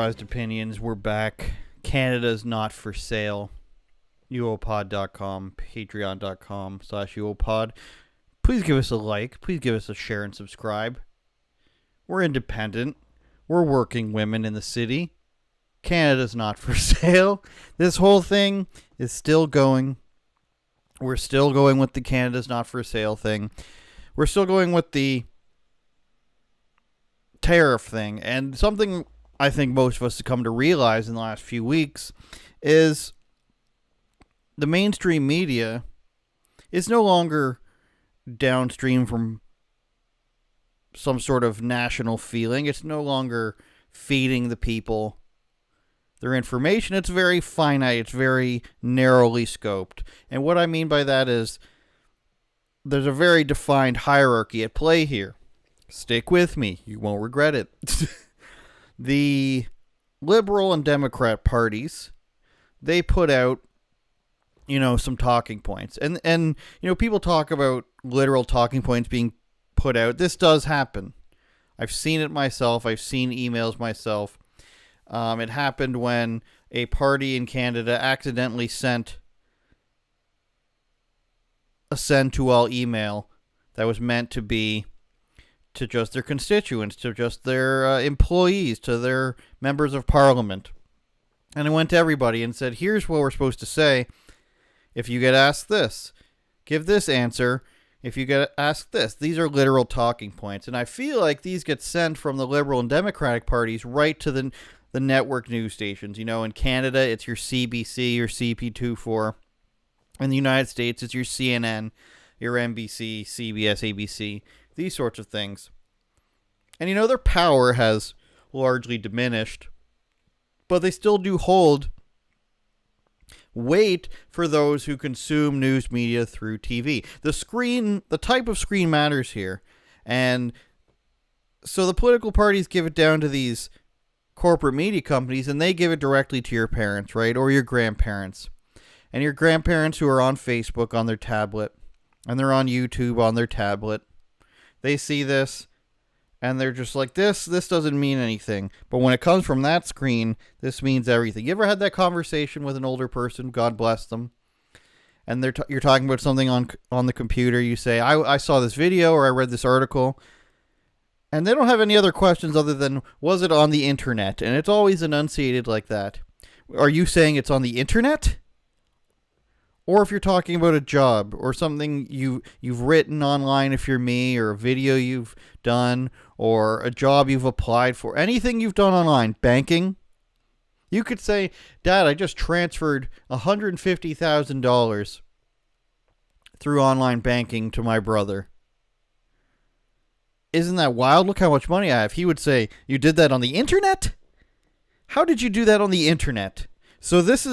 Unauthorized Opinions. We're back. Canada's not for sale. UOPod.com, patreon.com/UOPod. Please give us a like. Please give us a share and subscribe. We're independent. We're working women in the city. Canada's not for sale. This whole thing is still going. We're still going with the Canada's not for sale thing. We're still going with the tariff thing. And something I think most of us have come to realize in the last few weeks is the mainstream media is no longer downstream from some sort of national feeling. It's no longer feeding the people their information. It's very finite. It's very narrowly scoped. And what I mean by that is there's a very defined hierarchy at play here. Stick with me. You won't regret it. The Liberal and Democrat parties, they put out, some talking points. And people talk about literal talking points being put out. This does happen. I've seen it myself. I've seen emails myself. It happened when a party in Canada accidentally sent a send to all email that was meant to be to just their constituents, to just their employees, to their members of parliament. And it went to everybody and said, here's what we're supposed to say. If you get asked this, give this answer. If you get asked this, these are literal talking points. And I feel like these get sent from the Liberal and Democratic parties right to the network news stations. In Canada, it's your CBC, your CP24. In the United States, it's your CNN, your NBC, CBS, ABC, these sorts of things. And their power has largely diminished, but they still do hold weight for those who consume news media through TV. The type of screen matters here. And so the political parties give it down to these corporate media companies, and they give it directly to your parents, right? Or your grandparents. And your grandparents who are on Facebook on their tablet, and they're on YouTube on their tablet. They see this, and they're just like, this doesn't mean anything. But when it comes from that screen, this means everything. You ever had that conversation with an older person? God bless them. And you're talking about something on the computer. You say, I saw this video, or I read this article. And they don't have any other questions other than, was it on the internet? And it's always enunciated like that. Are you saying it's on the internet? Or if you're talking about a job or something you've written online, if you're me, or a video you've done, or a job you've applied for, anything you've done online, banking, you could say, Dad, I just transferred $150,000 through online banking to my brother. Isn't that wild? Look how much money I have. He would say, you did that on the internet? How did you do that on the internet? So this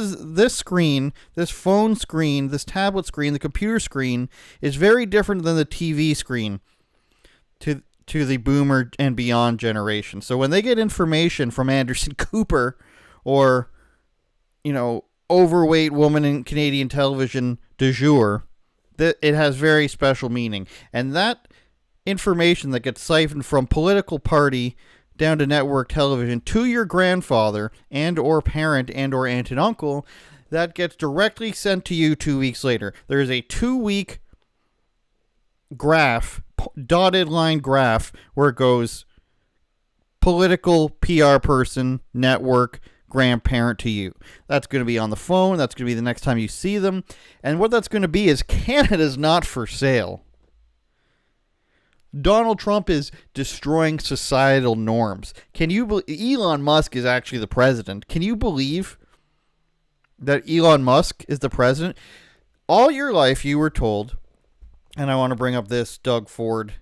screen, this phone screen, this tablet screen, the computer screen is very different than the TV screen to the boomer and beyond generation. So when they get information from Anderson Cooper or, overweight woman in Canadian television du jour, it has very special meaning. And that information that gets siphoned from political party down to network television to your grandfather and or parent and or aunt and uncle, that gets directly sent to you 2 weeks later. There's a 2-week graph, dotted line graph, where it goes political, PR person, network, grandparent to you. That's going to be on the phone. That's going to be the next time you see them. And what that's going to be is Canada's not for sale. Donald Trump is destroying societal norms. Can you believe Elon Musk is actually the president? Can you believe that Elon Musk is the president? All your life you were told, and I want to bring up this Doug Ford,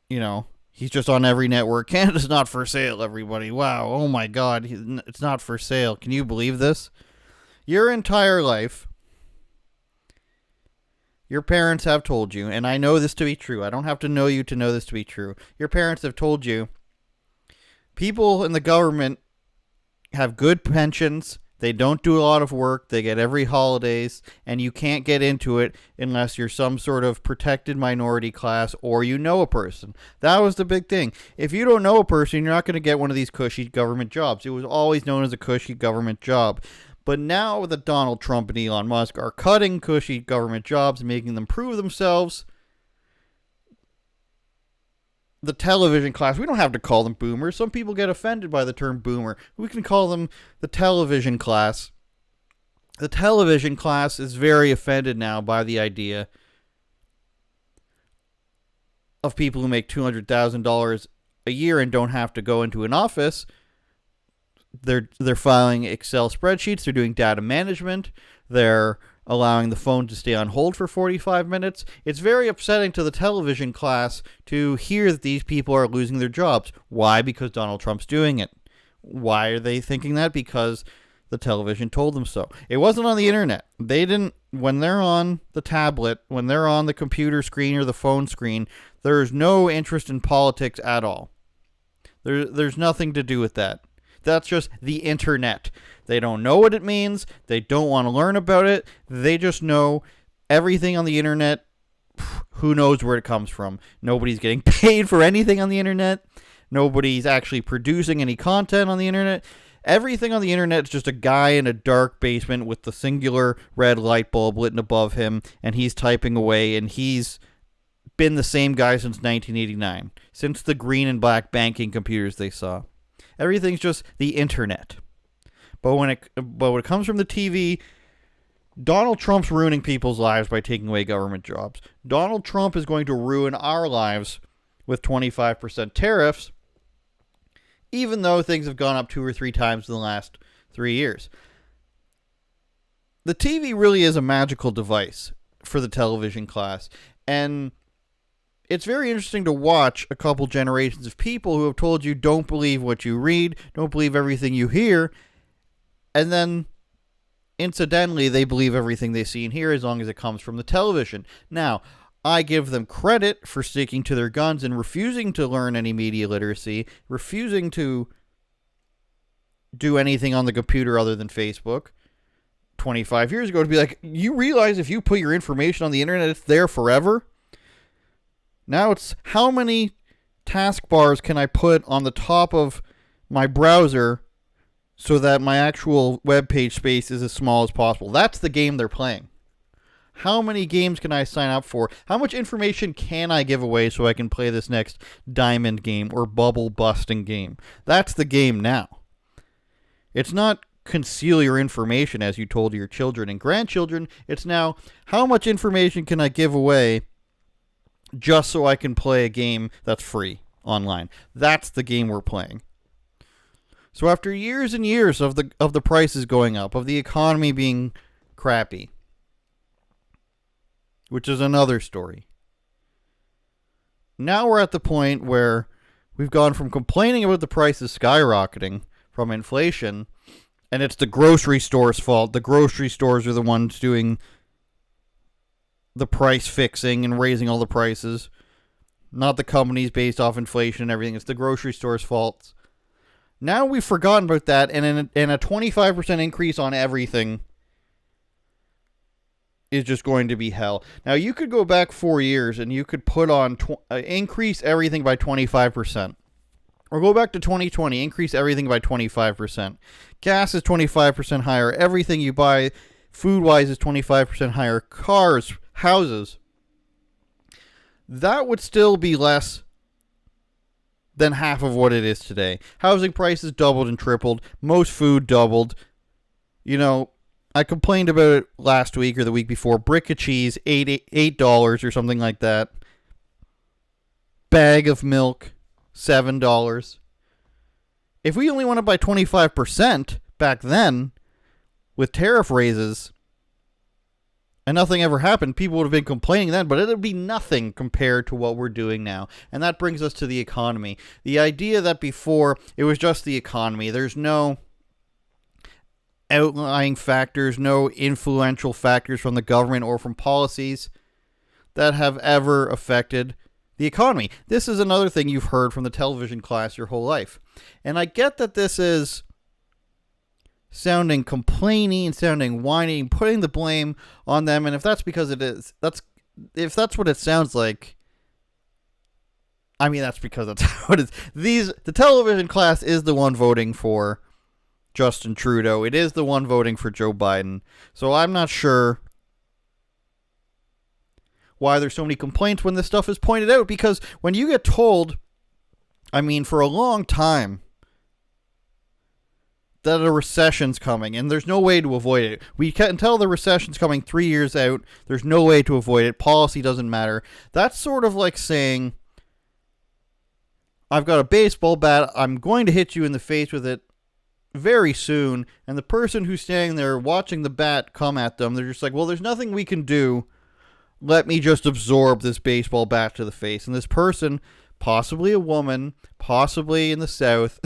he's just on every network. Canada's not for sale, everybody. Wow, oh my God, it's not for sale. Can you believe this? Your entire life, your parents have told you, and I know this to be true. I don't have to know you to know this to be true. Your parents have told you people in the government have good pensions They don't do a lot of work. They get every holidays, and you can't get into it unless you're some sort of protected minority class or you know a person. That was the big thing. If you don't know a person, you're not going to get one of these cushy government jobs. It was always known as a cushy government job. But now that Donald Trump and Elon Musk are cutting cushy government jobs and making them prove themselves, the television class, we don't have to call them boomers. Some people get offended by the term boomer. We can call them the television class. The television class is very offended now by the idea of people who make $200,000 a year and don't have to go into an office. They're filing Excel spreadsheets. They're doing data management. They're allowing the phone to stay on hold for 45 minutes. It's very upsetting to the television class to hear that these people are losing their jobs. Why? Because Donald Trump's doing it. Why are they thinking that? Because the television told them so. It wasn't on the internet. They didn't, when they're on the tablet, when they're on the computer screen or the phone screen, there's no interest in politics at all. There's nothing to do with that. That's just the internet. They don't know what it means. They don't want to learn about it. They just know everything on the internet. Who knows where it comes from? Nobody's getting paid for anything on the internet. Nobody's actually producing any content on the internet. Everything on the internet is just a guy in a dark basement with the singular red light bulb lit above him, and he's typing away, and he's been the same guy since 1989, since the green and black banking computers they saw. Everything's just the internet. But when it comes from the TV, Donald Trump's ruining people's lives by taking away government jobs. Donald Trump is going to ruin our lives with 25% tariffs, even though things have gone up 2 or 3 times in the last 3 years. The TV really is a magical device for the television class, and it's very interesting to watch a couple generations of people who have told you don't believe what you read, don't believe everything you hear, and then incidentally they believe everything they see and hear as long as it comes from the television. Now, I give them credit for sticking to their guns and refusing to learn any media literacy, refusing to do anything on the computer other than Facebook 25 years ago, to be like, you realize if you put your information on the internet, it's there forever? Now it's how many taskbars can I put on the top of my browser so that my actual web page space is as small as possible? That's the game they're playing. How many games can I sign up for? How much information can I give away so I can play this next diamond game or bubble busting game? That's the game now. It's not conceal your information as you told your children and grandchildren. It's now, how much information can I give away just so I can play a game that's free online? That's the game we're playing. So after years and years of the prices going up, of the economy being crappy, which is another story, now we're at the point where we've gone from complaining about the prices skyrocketing from inflation, and it's the grocery store's fault. The grocery stores are the ones doing the price fixing and raising all the prices, not the companies based off inflation and everything. It's the grocery store's fault. Now we've forgotten about that, and a 25% increase on everything is just going to be hell. Now, you could go back 4 years and you could put on increase everything by 25%. Or go back to 2020, increase everything by 25%. Gas is 25% higher. Everything you buy food-wise is 25% higher. Cars, houses. That would still be less than half of what it is today. Housing prices doubled and tripled. Most food doubled. You know, I complained about it last week or the week before. Brick of cheese, $8 or something like that. Bag of milk, $7. If we only went up by 25% back then, with tariff raises, and nothing ever happened, people would have been complaining then, but it would be nothing compared to what we're doing now. And that brings us to the economy. The idea that before, it was just the economy. There's no outlying factors, no influential factors from the government or from policies that have ever affected the economy. This is another thing you've heard from the television class your whole life. And I get that this is sounding complaining and sounding whiny and putting the blame on them. And if that's because if that's what it sounds like, I mean, that's because that's how it is. The television class is the one voting for Justin Trudeau. It is the one voting for Joe Biden. So I'm not sure why there's so many complaints when this stuff is pointed out, because when you get told, I mean, for a long time, that a recession's coming, and there's no way to avoid it. We can tell the recession's coming 3 years out. There's no way to avoid it. Policy doesn't matter. That's sort of like saying, I've got a baseball bat. I'm going to hit you in the face with it very soon. And the person who's standing there watching the bat come at them, they're just like, well, there's nothing we can do. Let me just absorb this baseball bat to the face. And this person, possibly a woman, possibly in the South,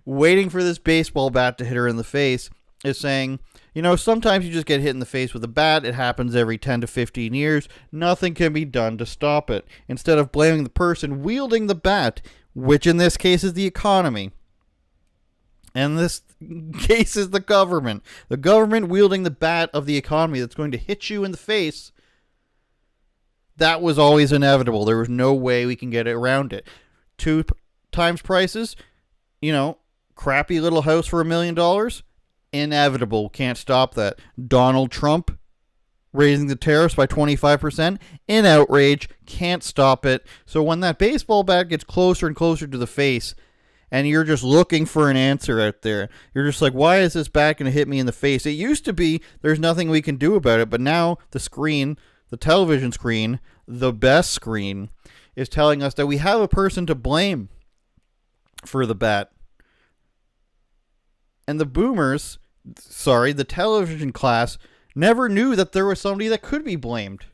waiting for this baseball bat to hit her in the face, is saying, you know, sometimes you just get hit in the face with a bat. It happens every 10 to 15 years. Nothing can be done to stop it. Instead of blaming the person wielding the bat, which in this case is the economy. And this case is the government. The government wielding the bat of the economy that's going to hit you in the face. That was always inevitable. There was no way we can get around it. 2 times prices, you know, crappy little house for $1 million. Inevitable. Can't stop that. Donald Trump raising the tariffs by 25%. In outrage. Can't stop it. So when that baseball bat gets closer and closer to the face, and you're just looking for an answer out there, you're just like, why is this bat going to hit me in the face? It used to be there's nothing we can do about it, but now the screen, the television screen, the best screen, is telling us that we have a person to blame for the bat. And the boomers, the television class, never knew that there was somebody that could be blamed.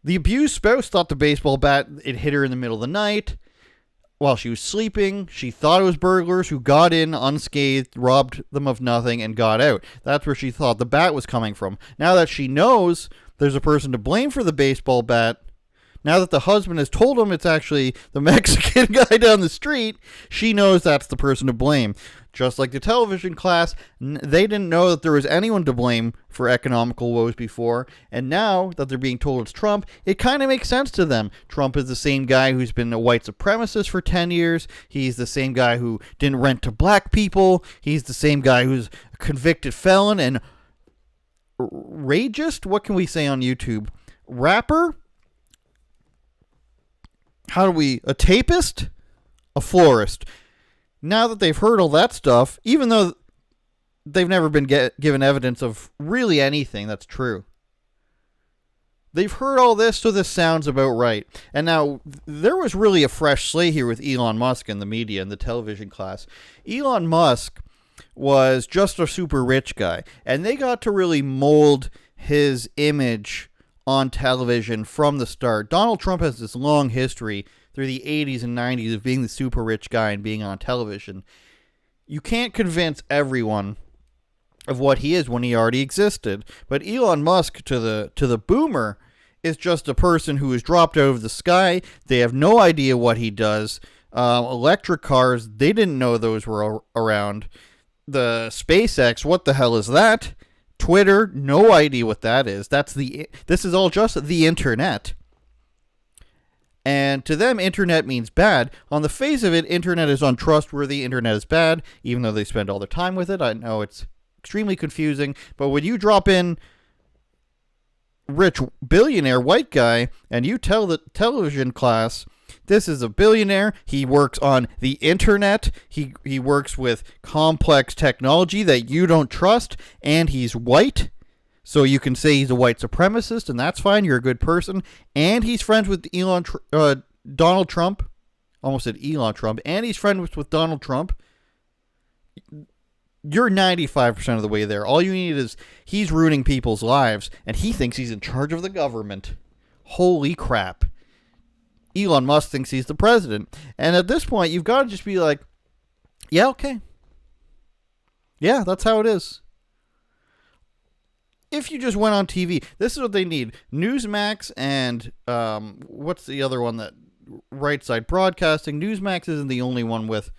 The abused spouse thought the baseball bat, it hit her in the middle of the night while she was sleeping. She thought it was burglars who got in unscathed, robbed them of nothing, and got out. That's where she thought the bat was coming from. Now that she knows there's a person to blame for the baseball bat, now that the husband has told him it's actually the Mexican guy down the street, she knows that's the person to blame. Just like the television class, they didn't know that there was anyone to blame for economical woes before, and now that they're being told it's Trump, it kind of makes sense to them. Trump is the same guy who's been a white supremacist for 10 years. He's the same guy who didn't rent to black people. He's the same guy who's a convicted felon and ragist. What can we say on YouTube? Rapper? A tapist? A florist. Now that they've heard all that stuff, even though they've never been given evidence of really anything that's true, they've heard all this, so this sounds about right. And now, there was really a fresh slate here with Elon Musk and the media and the television class. Elon Musk was just a super rich guy, and they got to really mold his image on television from the start. Donald Trump has this long history through the 80s and 90s of being the super rich guy and being on television. You can't convince everyone of what he is when he already existed. But Elon Musk, to the boomer, is just a person who is dropped out of the sky. They have no idea what he does. Electric cars, they didn't know those were around. The SpaceX, what the hell is that? Twitter, no idea what that is. This is all just the internet. And to them, internet means bad. On the face of it, internet is untrustworthy. Internet is bad, even though they spend all their time with it. I know it's extremely confusing. But when you drop in rich billionaire white guy and you tell the television class, this is a billionaire, he works on the internet, he works with complex technology that you don't trust, and he's white, so you can say he's a white supremacist, and that's fine, you're a good person, and he's friends with Donald Trump, almost said Elon Trump, and he's friends with Donald Trump. You're 95% of the way there. All you need is he's ruining people's lives, and he thinks he's in charge of the government. Holy crap. Elon Musk thinks he's the president. And at this point, you've got to just be like, yeah, okay. Yeah, that's how it is. If you just went on TV, this is what they need. Newsmax and what's the other one that right side broadcasting? Newsmax isn't the only one with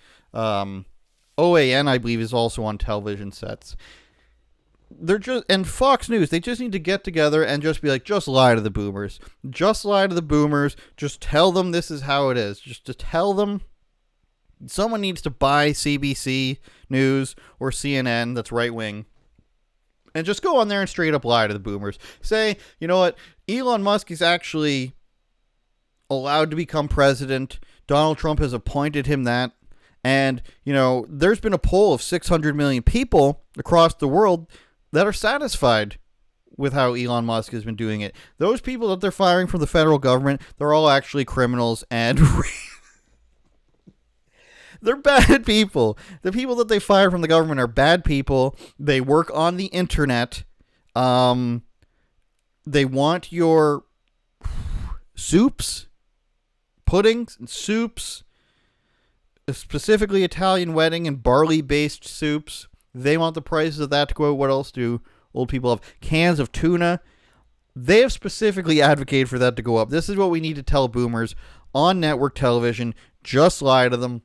OAN, I believe, is also on television sets. They're just, and Fox News, they just need to get together and just be like, just lie to the boomers. Just lie to the boomers. Just tell them this is how it is. Just to tell them. Someone needs to buy CBC News or CNN that's right wing and just go on there and straight up lie to the boomers. Say, you know what? Elon Musk is actually allowed to become president. Donald Trump has appointed him that. And, you know, there's been a poll of 600 million people across the world that are satisfied with how Elon Musk has been doing it. Those people that they're firing from the federal government, they're all actually criminals and they're bad people. The people that they fire from the government are bad people. They work on the internet. They want your soups, puddings and soups, specifically Italian wedding and barley-based soups. They want the prices of that to go out. What else do old people have? Cans of tuna. They have specifically advocated for that to go up. This is what we need to tell boomers on network television. Just lie to them.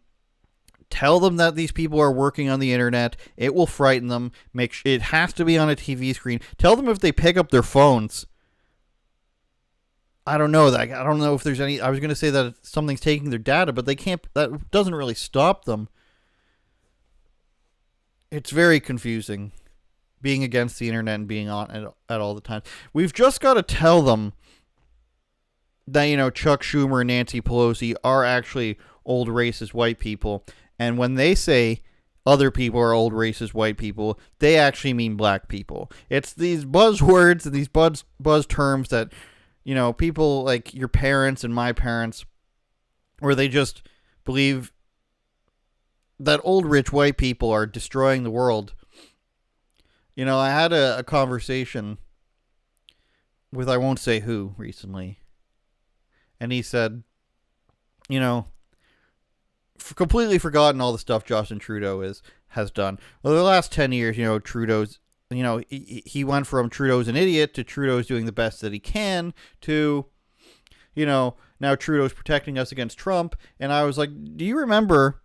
Tell them that these people are working on the internet. It will frighten them. It has to be on a TV screen. Tell them if they pick up their phones. I don't know. I don't know if there's any. I was going to say that something's taking their data, but they can't. That doesn't really stop them. It's very confusing being against the internet and being on it at all the time. We've just got to tell them that, you know, Chuck Schumer and Nancy Pelosi are actually old racist white people. And when they say other people are old racist white people, they actually mean black people. It's these buzzwords and these buzz terms that, you know, people like your parents and my parents, where they just believe that old rich white people are destroying the world. You know, I had a conversation with I won't say who recently. And he said, you know, completely forgotten all the stuff Justin Trudeau has done. Well, the last 10 years, you know, Trudeau's, you know, he went from Trudeau's an idiot to Trudeau's doing the best that he can to, you know, now Trudeau's protecting us against Trump. And I was like, do you remember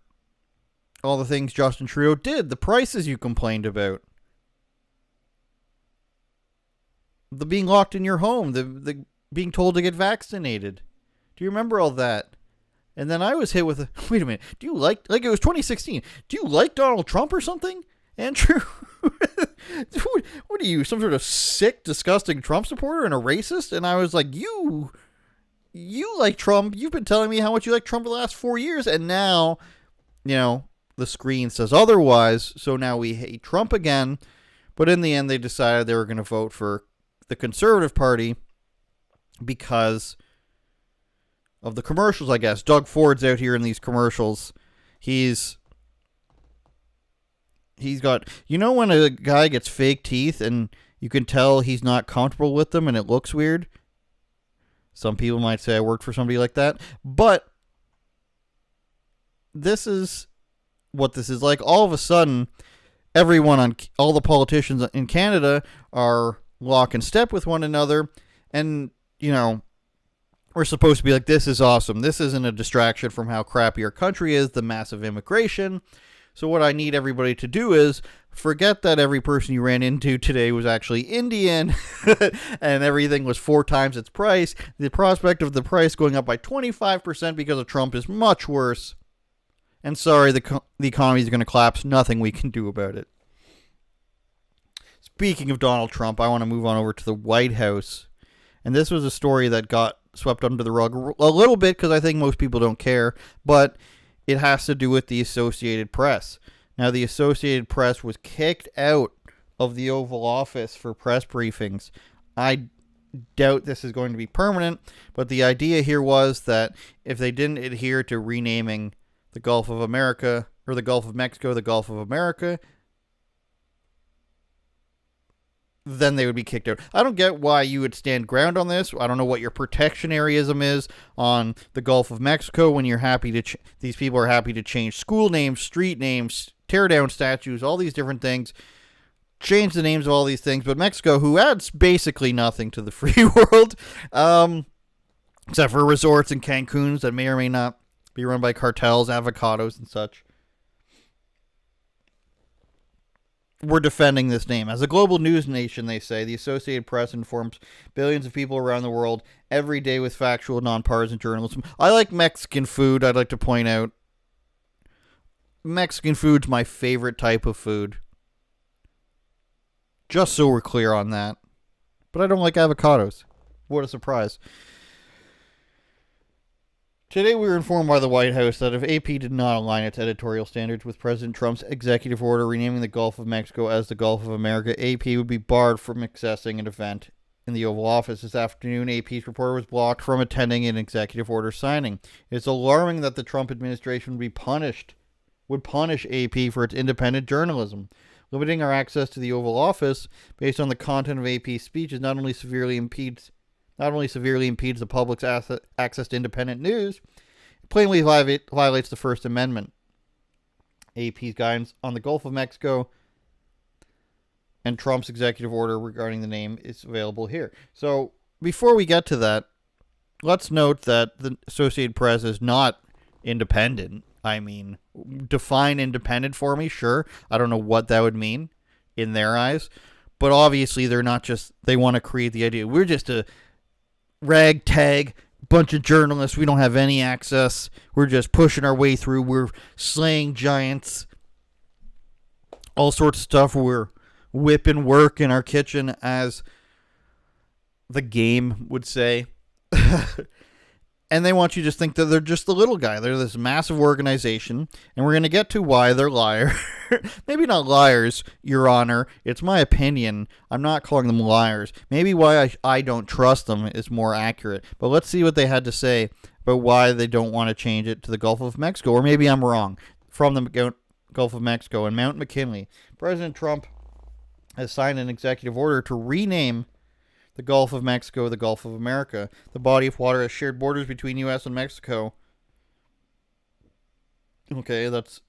all the things Justin Trudeau did? The prices you complained about. The being locked in your home. The being told to get vaccinated. Do you remember all that? And then I was hit with wait a minute, do you like it was 2016. Do you like Donald Trump or something, Andrew? What are you, some sort of sick, disgusting Trump supporter and a racist? And I was like, you like Trump. You've been telling me how much you like Trump for the last 4 years. And now, you know, the screen says otherwise. So now we hate Trump again. But in the end, they decided they were going to vote for the Conservative Party because of the commercials, I guess. Doug Ford's out here in these commercials. He's got, you know, when a guy gets fake teeth and you can tell he's not comfortable with them and it looks weird? Some people might say I worked for somebody like that. But this is what this is like. All of a sudden, all the politicians in Canada are lock and step with one another. And, you know, we're supposed to be like, this is awesome. This isn't a distraction from how crappy our country is, the massive immigration. So what I need everybody to do is forget that every person you ran into today was actually Indian and everything was 4 times its price. The prospect of the price going up by 25% because of Trump is much worse. And sorry, the economy is going to collapse. Nothing we can do about it. Speaking of Donald Trump, I want to move on over to the White House. And this was a story that got swept under the rug a little bit because I think most people don't care, but it has to do with the Associated Press. Now, the Associated Press was kicked out of the Oval Office for press briefings. I doubt this is going to be permanent, but the idea here was that if they didn't adhere to renaming the Gulf of America, or the Gulf of Mexico, the Gulf of America, then they would be kicked out. I don't get why you would stand ground on this. I don't know what your protectionaryism is on the Gulf of Mexico when you're happy to these people are happy to change school names, street names, tear down statues, all these different things, change the names of all these things. But Mexico, who adds basically nothing to the free world, except for resorts in Cancun that may or may not be run by cartels, avocados and such. we're defending this name. As a global news nation, they say, the Associated Press informs billions of people around the world every day with factual, nonpartisan journalism. I like Mexican food, I'd like to point out. Mexican food's my favorite type of food. Just so we're clear on that. But I don't like avocados. What a surprise. Today we were informed by the White House that if AP did not align its editorial standards with President Trump's executive order renaming the Gulf of Mexico as the Gulf of America, AP would be barred from accessing an event in the Oval Office. This afternoon, AP's reporter was blocked from attending an executive order signing. It's alarming that the Trump administration would punish AP for its independent journalism. Limiting our access to the Oval Office based on the content of AP's speeches not only severely impedes the public's access to independent news, it plainly violates the First Amendment. AP's guidance on the Gulf of Mexico and Trump's executive order regarding the name is available here. So, before we get to that, let's note that the Associated Press is not independent. I mean, define independent for me, sure. I don't know what that would mean in their eyes. But obviously, they're not just, they want to create the idea. We're just a ragtag bunch of journalists. We don't have any access. We're just pushing our way through. We're slaying giants. All sorts of stuff. We're whipping work in our kitchen, as the game would say. And they want you to just think that they're just the little guy. They're this massive organization, and we're going to get to why they're liars. Maybe not liars, Your Honor. It's my opinion. I'm not calling them liars. Maybe why I don't trust them is more accurate. But let's see what they had to say about why they don't want to change it to the Gulf of Mexico. Or maybe I'm wrong. From the Gulf of Mexico and Mount McKinley, President Trump has signed an executive order to rename the Gulf of Mexico, the Gulf of America. The body of water has shared borders between U.S. and Mexico. Okay, that's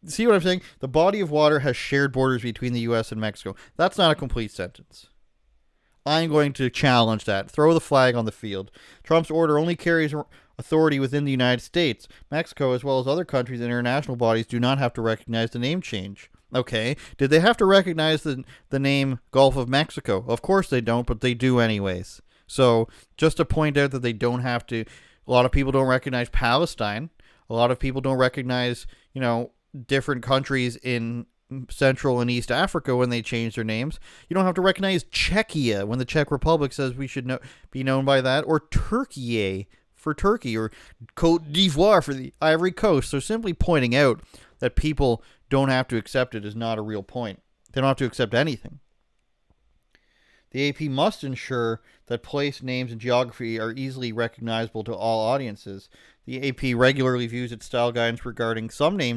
see what I'm saying? The body of water has shared borders between the U.S. and Mexico. That's not a complete sentence. I'm going to challenge that. Throw the flag on the field. Trump's order only carries authority within the United States. Mexico, as well as other countries and international bodies, do not have to recognize the name change. Okay, did they have to recognize the name Gulf of Mexico? Of course they don't, but they do anyways. So, just to point out that they don't have to, a lot of people don't recognize Palestine. A lot of people don't recognize, different countries in Central and East Africa when they change their names. You don't have to recognize Czechia when the Czech Republic says we should be known by that, or Turkey for Turkey, or Côte d'Ivoire for the Ivory Coast. So simply pointing out that people don't have to accept it is not a real point. They don't have to accept anything. The AP must ensure that place names and geography are easily recognizable to all audiences. The AP regularly reviews its style guidance regarding name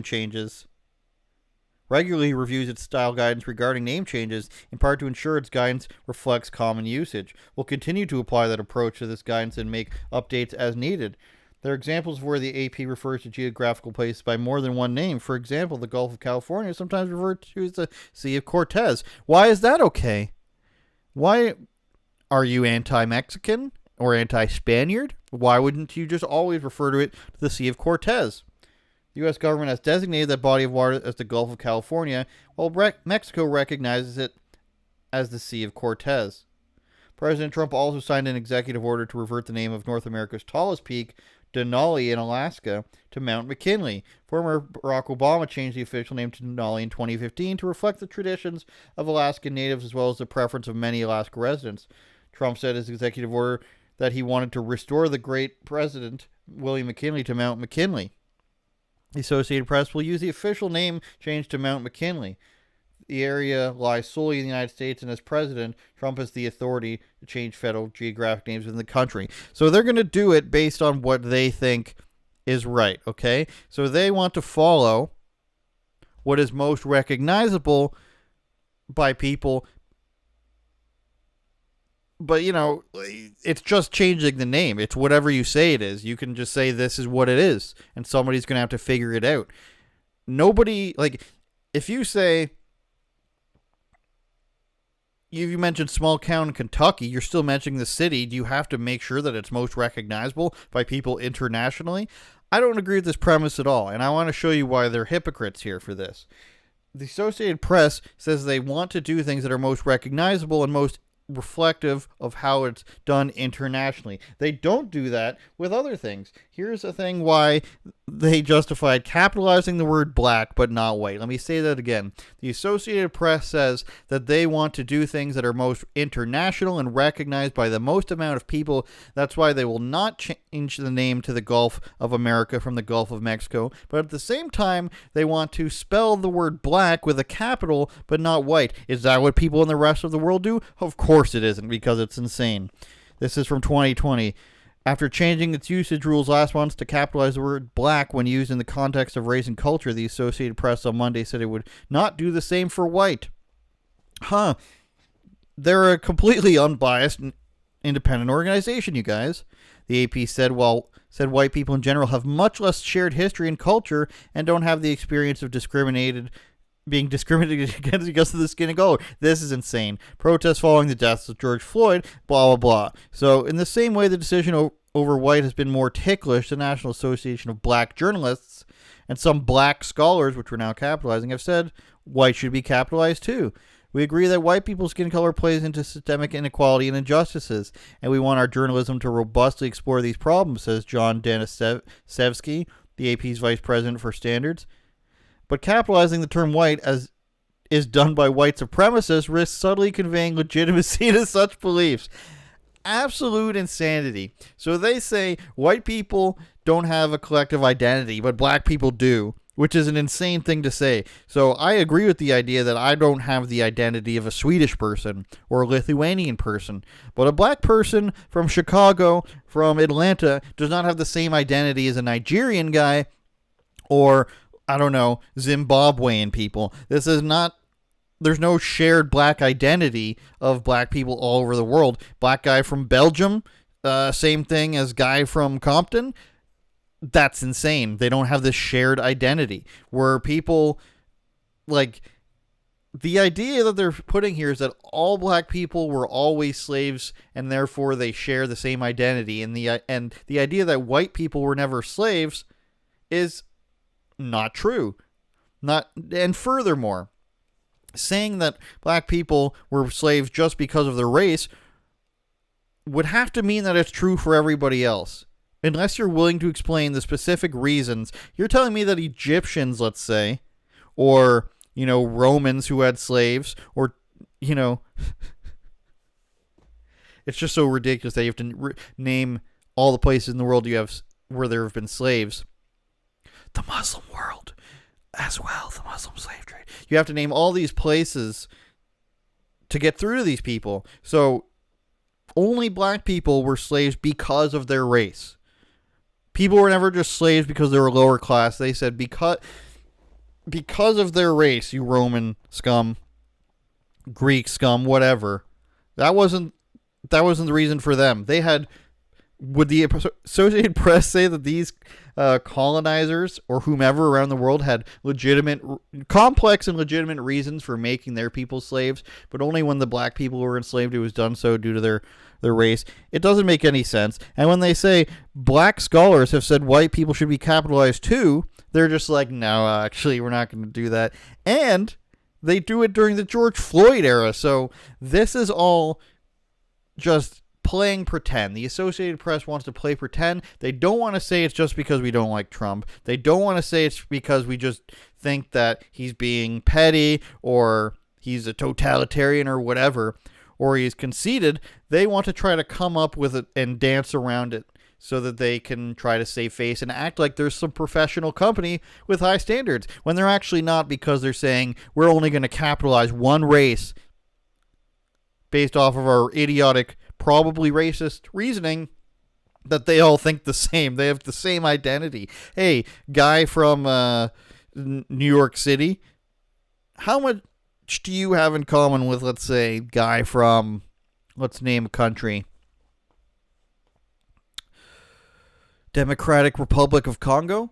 changes, in part to ensure its guidance reflects common usage. We'll continue to apply that approach to this guidance and make updates as needed. There are examples where the AP refers to geographical places by more than one name. For example, the Gulf of California is sometimes referred to as the Sea of Cortez. Why is that okay? Why are you anti-Mexican or anti-Spaniard? Why wouldn't you just always refer to it to the Sea of Cortez? The U.S. government has designated that body of water as the Gulf of California, while Mexico recognizes it as the Sea of Cortez. President Trump also signed an executive order to revert the name of North America's tallest peak, Denali in Alaska, to Mount McKinley. Former Barack Obama changed the official name to Denali in 2015 to reflect the traditions of Alaskan natives as well as the preference of many Alaska residents. Trump said in his executive order that he wanted to restore the great President William McKinley to Mount McKinley. The Associated Press will use the official name change to Mount McKinley. The area lies solely in the United States, and as president, Trump has the authority to change federal geographic names within the country. So they're going to do it based on what they think is right, okay? So they want to follow what is most recognizable by people. But, it's just changing the name. It's whatever you say it is. You can just say this is what it is, and somebody's going to have to figure it out. Nobody, if you say, you mentioned small town Kentucky, you're still mentioning the city. Do you have to make sure that it's most recognizable by people internationally? I don't agree with this premise at all, and I want to show you why they're hypocrites here for this. the Associated Press says they want to do things that are most recognizable and most reflective of how it's done internationally. They don't do that with other things. Here's the thing why they justified capitalizing the word black but not white. Let me say that again. The Associated Press says that they want to do things that are most international and recognized by the most amount of people. That's why they will not change the name to the Gulf of America from the Gulf of Mexico. But at the same time, they want to spell the word black with a capital but not white. Is that what people in the rest of the world do? Of course it isn't, because it's insane. This is from 2020. After changing its usage rules last month to capitalize the word black when used in the context of race and culture, the Associated Press on Monday said it would not do the same for white. They're a completely unbiased and independent organization, you guys. The AP said white people in general have much less shared history and culture and don't have the experience of being discriminated against because of the skin and color. This is insane. Protests following the deaths of George Floyd, blah, blah, blah. So in the same way the decision over white has been more ticklish, the National Association of Black Journalists and some black scholars, which we're now capitalizing, have said white should be capitalized too. We agree that white people's skin color plays into systemic inequality and injustices, and we want our journalism to robustly explore these problems, says John Denisevsky, the AP's vice president for standards. But capitalizing the term white, as is done by white supremacists, risks subtly conveying legitimacy to such beliefs. Absolute insanity. So they say white people don't have a collective identity, but black people do, which is an insane thing to say. So I agree with the idea that I don't have the identity of a Swedish person or a Lithuanian person, but a black person from Chicago, from Atlanta, does not have the same identity as a Nigerian guy or, I don't know, Zimbabwean people. This is not, there's no shared black identity of black people all over the world. Black guy from Belgium, same thing as guy from Compton. That's insane. They don't have this shared identity where people, like, the idea that they're putting here is that all black people were always slaves and therefore they share the same identity. And the idea that white people were never slaves is not true. And furthermore, saying that black people were slaves just because of their race would have to mean that it's true for everybody else. Unless you're willing to explain the specific reasons. You're telling me that Egyptians, let's say, or, Romans who had slaves, or, it's just so ridiculous that you have to name all the places in the world you have where there have been slaves. The Muslim world as well, the Muslim slave trade. You have to name all these places to get through to these people. So only black people were slaves because of their race. People were never just slaves because they were lower class. They said because of their race, you Roman scum, Greek scum, whatever. That wasn't the reason for them. Would the Associated Press say that these colonizers or whomever around the world had complex and legitimate reasons for making their people slaves, but only when the black people were enslaved it was done so due to their race? It doesn't make any sense. And when they say black scholars have said white people should be capitalized too, they're just like, no, actually, we're not going to do that. And they do it during the George Floyd era. So this is all just playing pretend. The Associated Press wants to play pretend. They don't want to say it's just because we don't like Trump. They don't want to say it's because we just think that he's being petty or he's a totalitarian or whatever, or he's conceited. They want to try to come up with it and dance around it so that they can try to save face and act like there's some professional company with high standards when they're actually not, because they're saying we're only going to capitalize one race based off of our idiotic, probably racist reasoning that they all think the same. They have the same identity. Hey, guy from New York City, how much do you have in common with, let's say, guy from, let's name a country, Democratic Republic of Congo?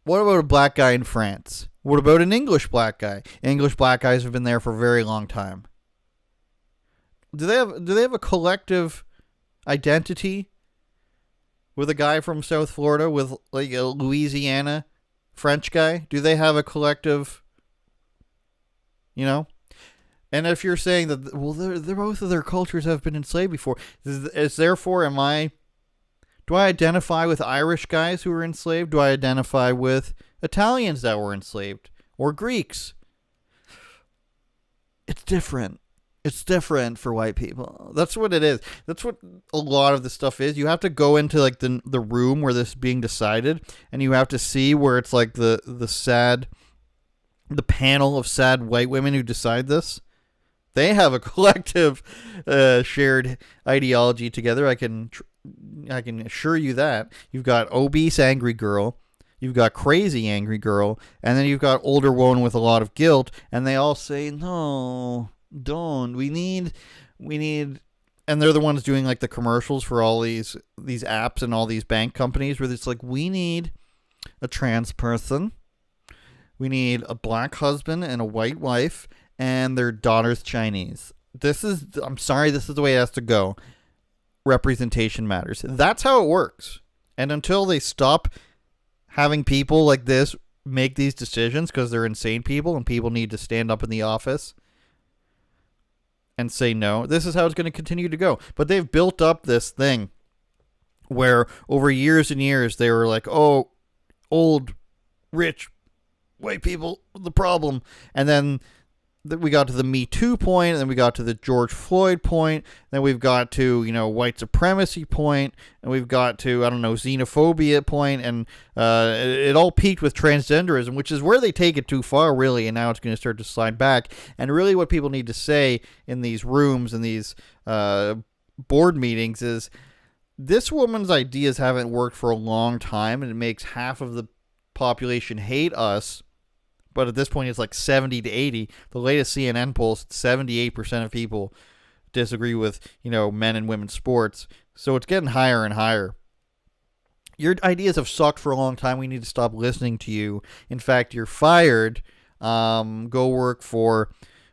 What about a black guy in France? What about an English black guy? English black guys have been there for a very long time. Do they have a collective identity with a guy from South Florida, with like a Louisiana French guy? Do they have a collective, you know? And if you're saying that, well, they're both of their cultures have been enslaved before, is therefore, do I identify with Irish guys who were enslaved? Do I identify with Italians that were enslaved? Or Greeks? It's different. It's different for white people. That's what it is. That's what a lot of this stuff is. You have to go into like the room where this is being decided, and you have to see where it's like the panel of sad white women who decide this. They have a collective shared ideology together. I can assure you that. You've got obese angry girl, you've got crazy angry girl, and then you've got older woman with a lot of guilt, and they all say, no, don't. We need, and they're the ones doing like the commercials for all these apps and all these bank companies where it's like, we need a trans person, we need a black husband and a white wife, and their daughter's Chinese. I'm sorry, this is the way it has to go. Representation matters. That's how it works. And until they stop having people like this make these decisions because they're insane people and people need to stand up in the office and say no, this is how it's going to continue to go. But they've built up this thing where over years and years they were like, oh, old, rich, white people, the problem. And then we got to the Me Too point, and then we got to the George Floyd point, then we've got to, white supremacy point, and we've got to, xenophobia point, and it all peaked with transgenderism, which is where they take it too far, really, and now it's going to start to slide back. And really what people need to say in these rooms and these board meetings is, this woman's ideas haven't worked for a long time, and it makes half of the population hate us. But at this point, it's like 70 to 80. The latest CNN polls, 78% of people disagree with, men and women's sports. So it's getting higher and higher. Your ideas have sucked for a long time. We need to stop listening to you. In fact, you're fired. Go work for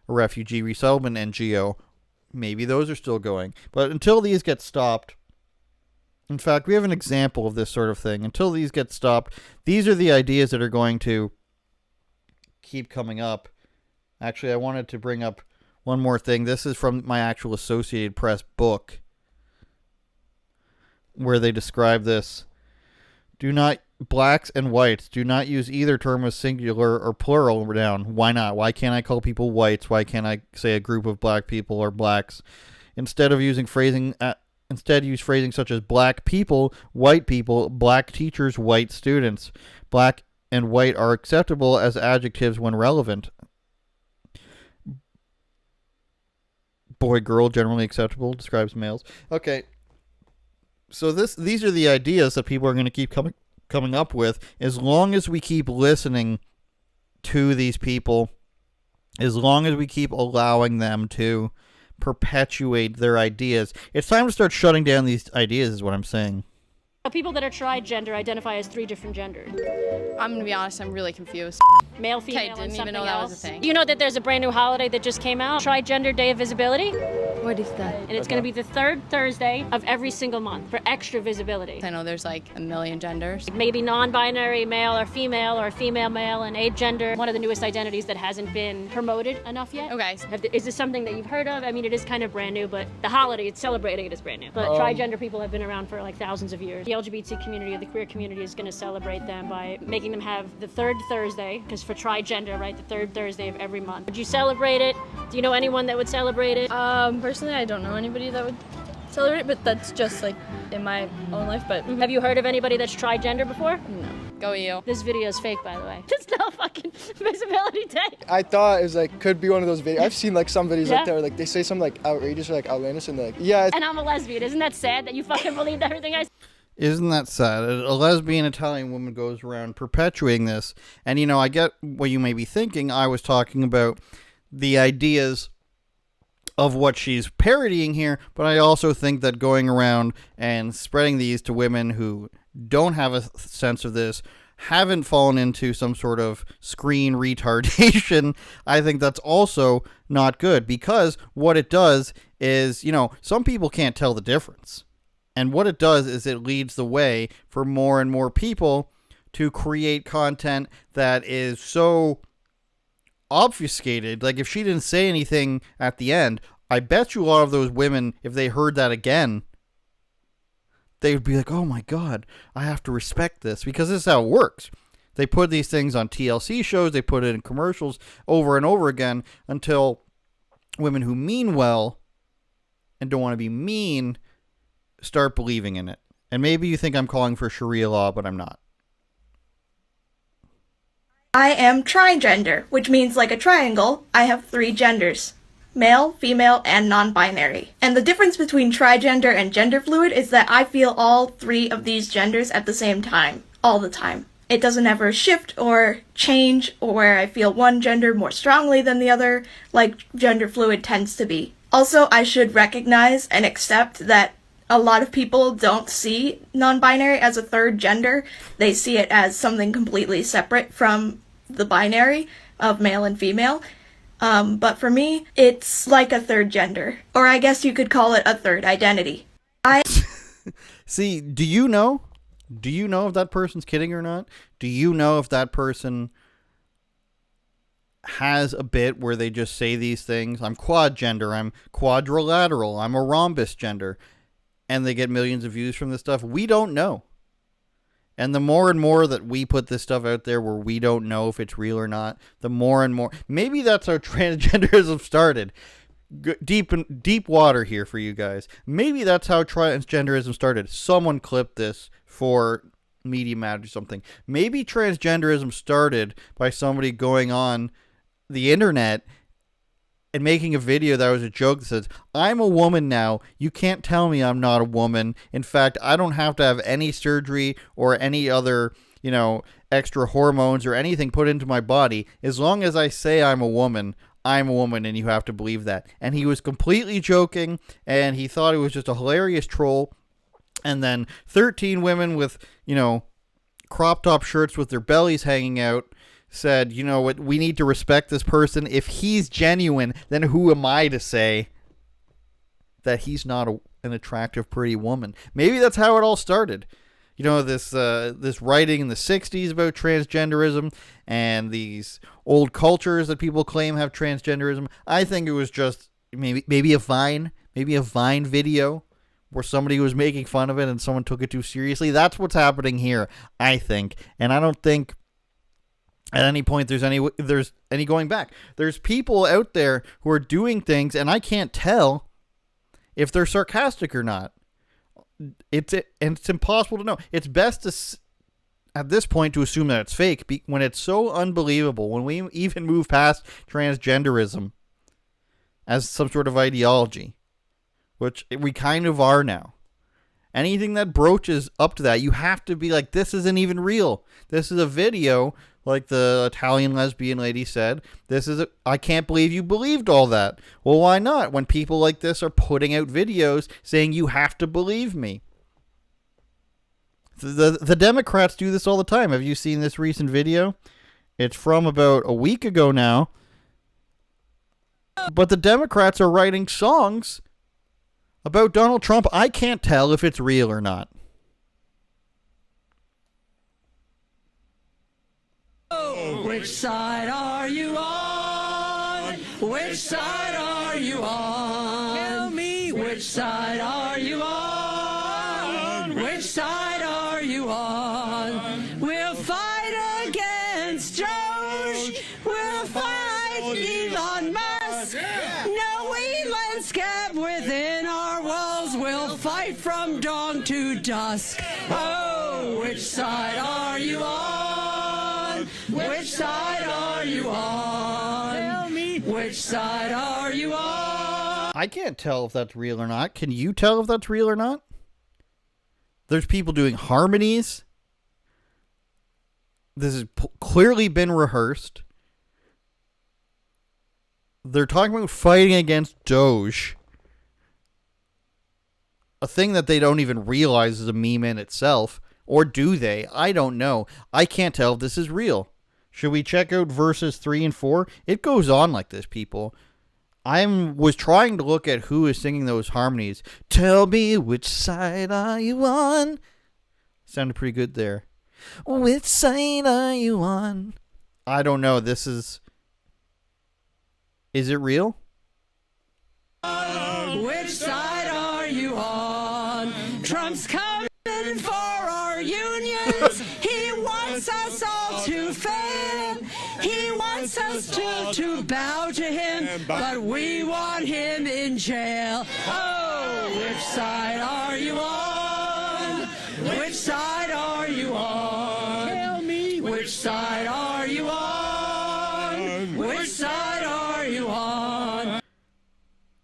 a refugee resettlement NGO. Maybe those are still going. But until these get stopped, in fact, we have an example of this sort of thing. Until these get stopped, these are the ideas that are going to keep coming up. Actually, I wanted to bring up one more thing. This is from my actual Associated Press book where they describe this. Blacks and whites, do not use either term as singular or plural noun. Why not? Why can't I call people whites? Why can't I say a group of black people or blacks? Instead use phrasing such as black people, white people, black teachers, white students. Black and white are acceptable as adjectives when relevant. Boy, girl, generally acceptable, describes males. Okay. So these are the ideas that people are going to keep coming up with as long as we keep listening to these people, as long as we keep allowing them to perpetuate their ideas. It's time to start shutting down these ideas, is what I'm saying. People that are tri-gender identify as 3 different genders. I'm going to be honest, I'm really confused. Male, female, didn't and even something know that else. was a thing. You know that there's a brand new holiday that just came out, Tri-Gender Day of Visibility? What is that? And it's going to be the 3rd Thursday of every single month for extra visibility. I know there's like a million genders. Maybe non-binary male or female male, and agender. One of the newest identities that hasn't been promoted enough yet. Okay. Is this something that you've heard of? I mean, it is kind of brand new, but the holiday, it's celebrating it as brand new. But tri-gender people have been around for like thousands of years. The LGBT community, the queer community is going to celebrate them by making them have the 3rd Thursday, because for tri-gender, right, the 3rd Thursday of every month. Would you celebrate it? Do you know anyone that would celebrate it? Personally, I don't know anybody that would celebrate, but that's just like in my own life. But Have you heard of anybody that's tri-gender before? no. Go you. This video is fake, by the way. It's no fucking visibility day. I thought it was like, could be one of those videos. I've seen like some videos Yeah. like that where like they say something like outrageous or like outlandish and like, yeah. And I'm a lesbian. Isn't that sad that you fucking believed everything I said? Isn't that sad? A lesbian Italian woman goes around perpetuating this. And, I get what you may be thinking. I was talking about the ideas of what she's parodying here, but I also think that going around and spreading these to women who don't have a sense of this, haven't fallen into some sort of screen retardation, I think that's also not good, because what it does is, some people can't tell the difference. And what it does is it leads the way for more and more people to create content that is so obfuscated. Like, if she didn't say anything at the end, I bet you a lot of those women, if they heard that again, they would be like, oh my God, I have to respect this, because this is how it works. They put these things on TLC shows, they put it in commercials over and over again until women who mean well and don't want to be mean start believing in it. And maybe you think I'm calling for Sharia law, but I'm not. I am trigender, which means like a triangle, I have 3 genders. Male, female, and non-binary. And the difference between trigender and gender fluid is that I feel all 3 of these genders at the same time, all the time. It doesn't ever shift or change, or where I feel one gender more strongly than the other, like gender fluid tends to be. Also, I should recognize and accept that a lot of people don't see non-binary as a 3rd gender. They see it as something completely separate from the binary of male and female. But for me, it's like a 3rd gender. Or I guess you could call it a 3rd identity. See, do you know? Do you know if that person's kidding or not? Do you know if that person has a bit where they just say these things? I'm quad gender, I'm quadrilateral, I'm a rhombus gender, and they get millions of views from this stuff? We don't know. And the more and more that we put this stuff out there where we don't know if it's real or not, the more and more. Maybe that's how transgenderism started. Deep water here for you guys. Maybe that's how transgenderism started. Someone clipped this for Media Matters or something. Maybe transgenderism started by somebody going on the internet and making a video that was a joke that says, I'm a woman now. You can't tell me I'm not a woman. In fact, I don't have to have any surgery or any other, extra hormones or anything put into my body. As long as I say I'm a woman, and you have to believe that. And he was completely joking, and he thought it was just a hilarious troll. And then 13 women with, crop top shirts with their bellies hanging out said, you know what, we need to respect this person. If he's genuine, then who am I to say that he's not an attractive, pretty woman? Maybe that's how it all started. This writing in the 60s about transgenderism and these old cultures that people claim have transgenderism. I think it was just maybe a Vine video where somebody was making fun of it and someone took it too seriously. That's what's happening here, I think. And I don't think at any point there's any going back. There's people out there who are doing things, and I can't tell if they're sarcastic or not. It's impossible to know. It's best to, at this point, to assume that it's fake when it's so unbelievable. When we even move past transgenderism as some sort of ideology, which we kind of are now. Anything that broaches up to that, you have to be like, this isn't even real. This is a video, like the Italian lesbian lady said. I can't believe you believed all that. Well, why not? When people like this are putting out videos saying you have to believe me. The Democrats do this all the time. Have you seen this recent video? It's from about a week ago now. But the Democrats are writing songs about Donald Trump. I can't tell if it's real or not. Which side are you on? Which side are you on? Tell me, which side are you on? Which side are you on? We'll fight against Doge. We'll fight Elon Musk. No Elon's kept within our walls. We'll fight from dawn to dusk. Oh, which side are you on? Which side are you on? Tell me, which side are you on? I can't tell if that's real or not. Can you tell if that's real or not? There's people doing harmonies. This has clearly been rehearsed. They're talking about fighting against Doge. A thing that they don't even realize is a meme in itself. Or do they? I don't know. I can't tell if this is real. Should we check out verses 3 and 4? It goes on like this, people. I was trying to look at who is singing those harmonies. Tell me, which side are you on? Sounded pretty good there. Which side are you on? I don't know. This is it real? Which side are you on? Trump's coming for our unions. He wants us all to fail. He wants us to bow to him, but we want him in jail. Oh, which side are you on? Which side are you on? Tell me, which side are you on? Which side are you on?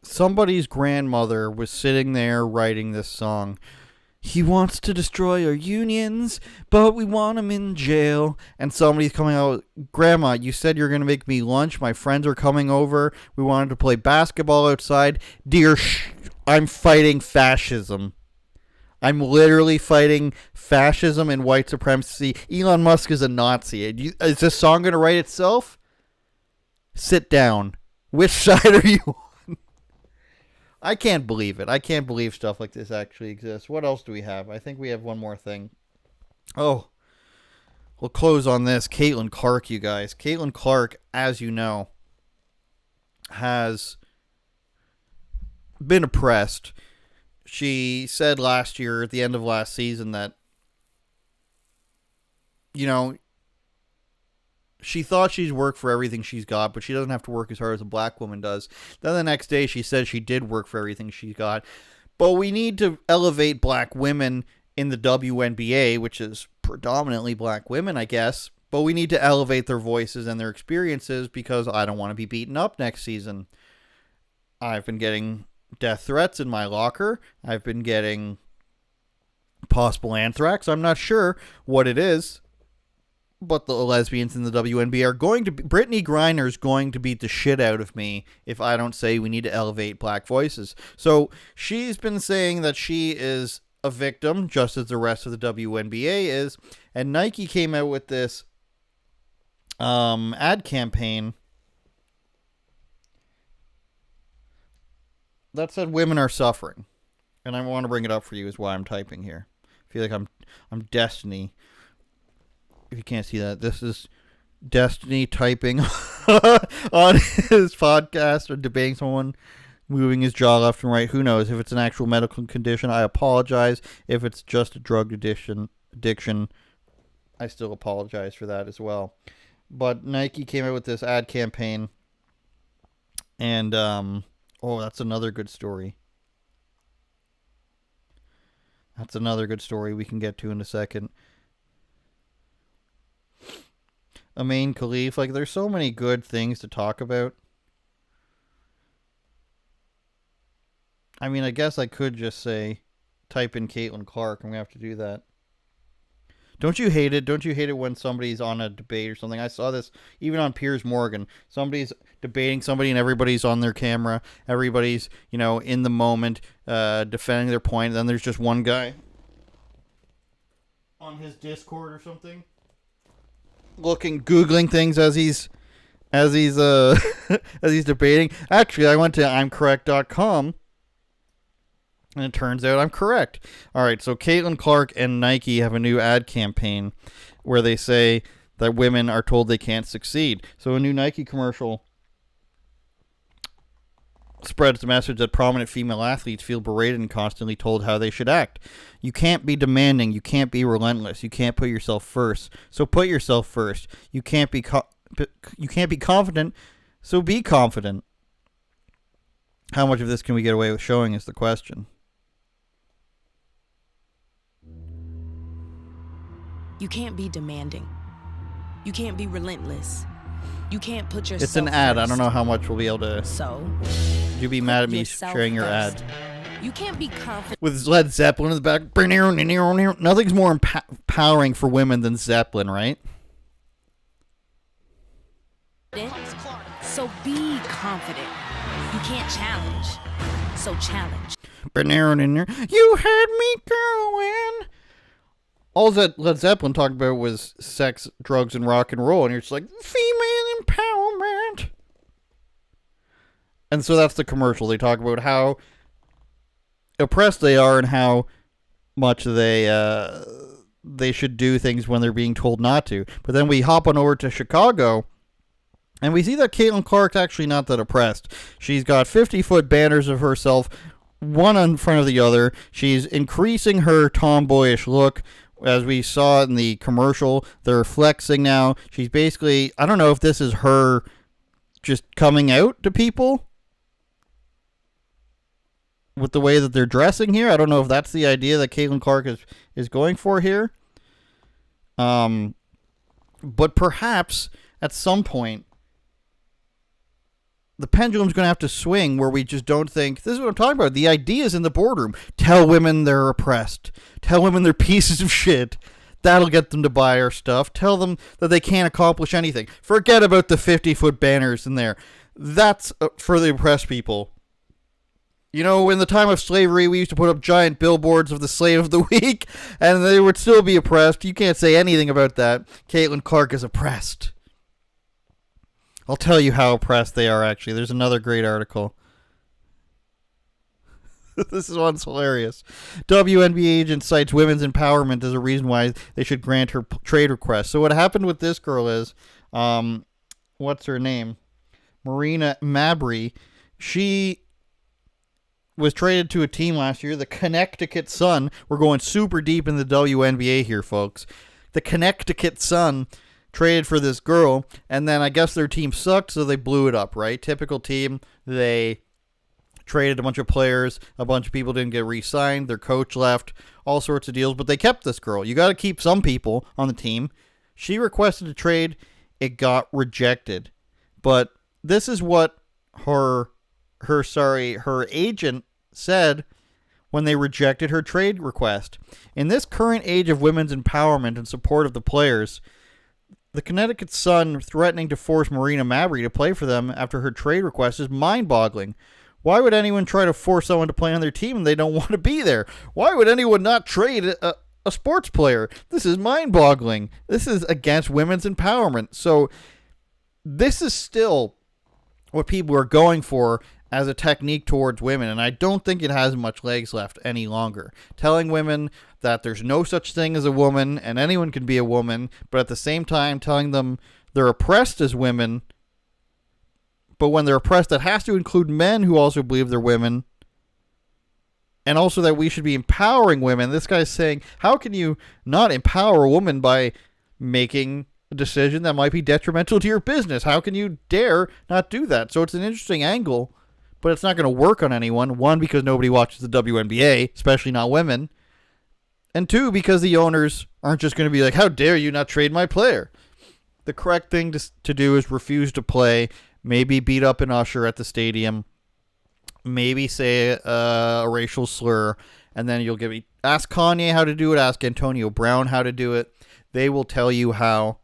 Somebody's grandmother was sitting there writing this song. He wants to destroy our unions, but we want him in jail. And somebody's coming out, Grandma, you said you're going to make me lunch. My friends are coming over. We wanted to play basketball outside. Dear, I'm fighting fascism. I'm literally fighting fascism and white supremacy. Elon Musk is a Nazi. Is this song going to write itself? Sit down. Which side are you on? I can't believe it. I can't believe stuff like this actually exists. What else do we have? I think we have one more thing. Oh, we'll close on this. Caitlin Clark, you guys. Caitlin Clark, as you know, has been oppressed. She said last year, at the end of last season, that, you know, she thought she's worked for everything she's got, but she doesn't have to work as hard as a black woman does. Then the next day she said she did work for everything she got. But we need to elevate black women in the WNBA, which is predominantly black women, I guess. But we need to elevate their voices and their experiences because I don't want to be beaten up next season. I've been getting death threats in my locker. I've been getting possible anthrax. I'm not sure what it is. But the lesbians in the WNBA are going to be... Brittany Griner's going to beat the shit out of me if I don't say we need to elevate black voices. So she's been saying that she is a victim, just as the rest of the WNBA is. And Nike came out with this ad campaign that said women are suffering. And I want to bring it up for you is why I'm typing here. I feel like I'm Destiny. If you can't see that, this is Destiny typing on his podcast or debating someone, moving his jaw left and right. Who knows? If it's an actual medical condition, I apologize. If it's just a drug addiction, I still apologize for that as well. But Nike came out with this ad campaign, and that's another good story. That's another good story we can get to in a second. Amain Khalif, like, there's so many good things to talk about. I mean, I guess I could just say, type in Caitlin Clark. I'm going to have to do that. Don't you hate it? Don't you hate it when somebody's on a debate or something? I saw this even on Piers Morgan. Somebody's debating somebody and everybody's on their camera. Everybody's, in the moment, defending their point. And then there's just one guy on his Discord or something, googling things as he's as he's debating. Actually, I went to imcorrect.com and it turns out I'm correct. All right, so Caitlin Clark and Nike have a new ad campaign where they say that women are told they can't succeed. So a new Nike commercial spreads the message that prominent female athletes feel berated and constantly told how they should act. You can't be demanding. You can't be relentless. You can't put yourself first. So put yourself first. You can't be confident. So be confident. How much of this can we get away with showing is the question. You can't be demanding. You can't be relentless. You can't put yourself It's an ad. first. I don't know how much we'll be able to... So, would you be mad at me yourself sharing your first. ad? You can't be confident. With Led Zeppelin in the back. Nothing's more empowering for women than Zeppelin, right? So be confident. You can't challenge. So challenge. You had me going. All that Led Zeppelin talked about was sex, drugs, and rock and roll. And you're just like, female empowerment. And so that's the commercial. They talk about how oppressed they are and how much they they should do things when they're being told not to. But then we hop on over to Chicago, and we see that Caitlin Clark's actually not that oppressed. She's got 50-foot banners of herself, one in front of the other. She's increasing her tomboyish look. As we saw in the commercial, they're flexing now. She's basically, I don't know if this is her just coming out to people with the way that they're dressing here. I don't know if that's the idea that Caitlin Clark is going for here. But perhaps at some point, the pendulum's going to have to swing where we just don't think, this is what I'm talking about, the ideas in the boardroom. Tell women they're oppressed. Tell women they're pieces of shit. That'll get them to buy our stuff. Tell them that they can't accomplish anything. Forget about the 50-foot banners in there. That's for the oppressed people. You know, in the time of slavery, we used to put up giant billboards of the slave of the week, and they would still be oppressed. You can't say anything about that. Caitlin Clark is oppressed. I'll tell you how oppressed they are, actually. There's another great article. This one's hilarious. WNBA agent cites women's empowerment as a reason why they should grant her trade request. So what happened with this girl is, what's her name? Marina Mabrey. She was traded to a team last year, the Connecticut Sun. We're going super deep in the WNBA here, folks. The Connecticut Sun traded for this girl, and then I guess their team sucked, so they blew it up, right? Typical team. They traded a bunch of players, a bunch of people didn't get re-signed, their coach left, all sorts of deals, but they kept this girl. You got to keep some people on the team. She requested a trade, it got rejected. But this is what her agent said when they rejected her trade request. In this current age of women's empowerment and support of the players, the Connecticut Sun threatening to force Marina Mabrey to play for them after her trade request is mind-boggling. Why would anyone try to force someone to play on their team and they don't want to be there? Why would anyone not trade a sports player? This is mind-boggling. This is against women's empowerment. So this is still what people are going for as a technique towards women, and I don't think it has much legs left any longer. Telling women that there's no such thing as a woman and anyone can be a woman, but at the same time telling them they're oppressed as women, but when they're oppressed, that has to include men who also believe they're women, and also that we should be empowering women. This guy's saying, how can you not empower a woman by making a decision that might be detrimental to your business? How can you dare not do that? So it's an interesting angle, but it's not going to work on anyone. One, because nobody watches the WNBA, especially not women. And two, because the owners aren't just going to be like, how dare you not trade my player? The correct thing to do is refuse to play, maybe beat up an usher at the stadium, maybe say a racial slur, and then you'll ask Kanye how to do it, ask Antonio Brown how to do it. They will tell you how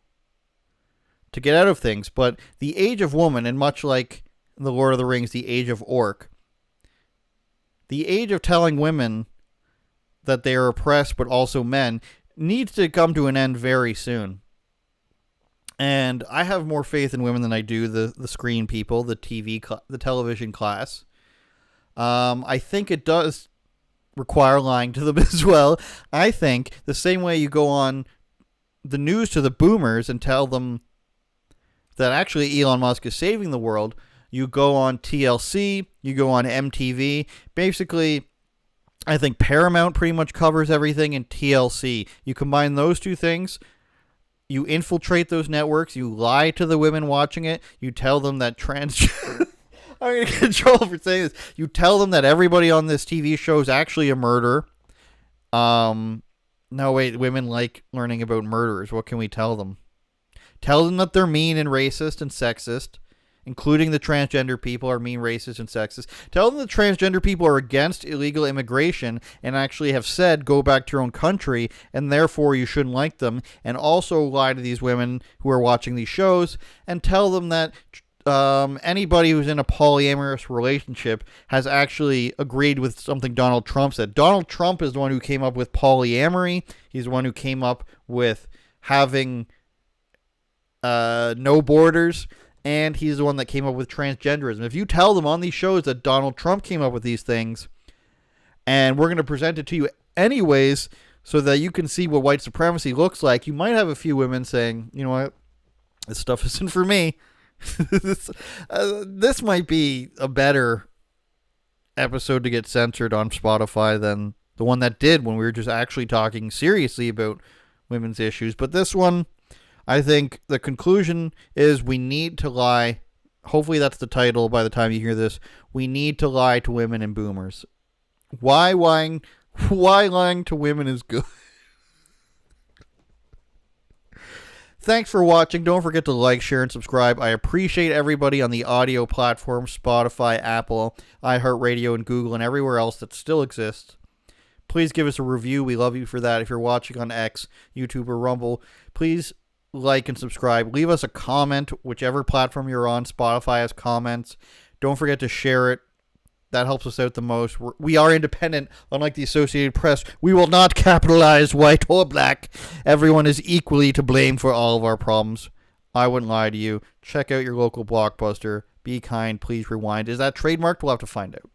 to get out of things. But the age of woman, and much like The Lord of the Rings, the age of orc, the age of telling women that they are oppressed, but also men, needs to come to an end very soon. And I have more faith in women than I do the screen people, the television class. I think it does require lying to them as well. I think the same way you go on the news to the boomers and tell them that actually Elon Musk is saving the world, you go on TLC, you go on MTV. Basically, I think Paramount pretty much covers everything in TLC. You combine those two things, you infiltrate those networks, you lie to the women watching it, you tell them that I'm going to get in trouble for saying this. You tell them that everybody on this TV show is actually a murderer. No, wait, women like learning about murderers. What can we tell them? Tell them that they're mean and racist and sexist, including the transgender people are mean, racist, and sexist. Tell them the transgender people are against illegal immigration and actually have said, go back to your own country, and therefore you shouldn't like them. And also lie to these women who are watching these shows and tell them that anybody who's in a polyamorous relationship has actually agreed with something Donald Trump said. Donald Trump is the one who came up with polyamory. He's the one who came up with having no borders. And he's the one that came up with transgenderism. If you tell them on these shows that Donald Trump came up with these things, and we're going to present it to you anyways, so that you can see what white supremacy looks like. You might have a few women saying, you know what, this stuff isn't for me. This might be a better episode to get censored on Spotify than the one that did when we were just actually talking seriously about women's issues. But this one, I think the conclusion is we need to lie. Hopefully that's the title by the time you hear this. We need to lie to women and boomers. Why lying to women is good. Thanks for watching. Don't forget to like, share, and subscribe. I appreciate everybody on the audio platforms, Spotify, Apple, iHeartRadio, and Google, and everywhere else that still exists. Please give us a review. We love you for that. If you're watching on X, YouTube, or Rumble, please like and subscribe. Leave us a comment, whichever platform you're on. Spotify has comments. Don't forget to share it. That helps us out the most. We are independent, unlike the Associated Press. We will not capitalize white or black. Everyone is equally to blame for all of our problems. I wouldn't lie to you. Check out your local Blockbuster. Be kind. Please rewind. Is that trademarked? We'll have to find out.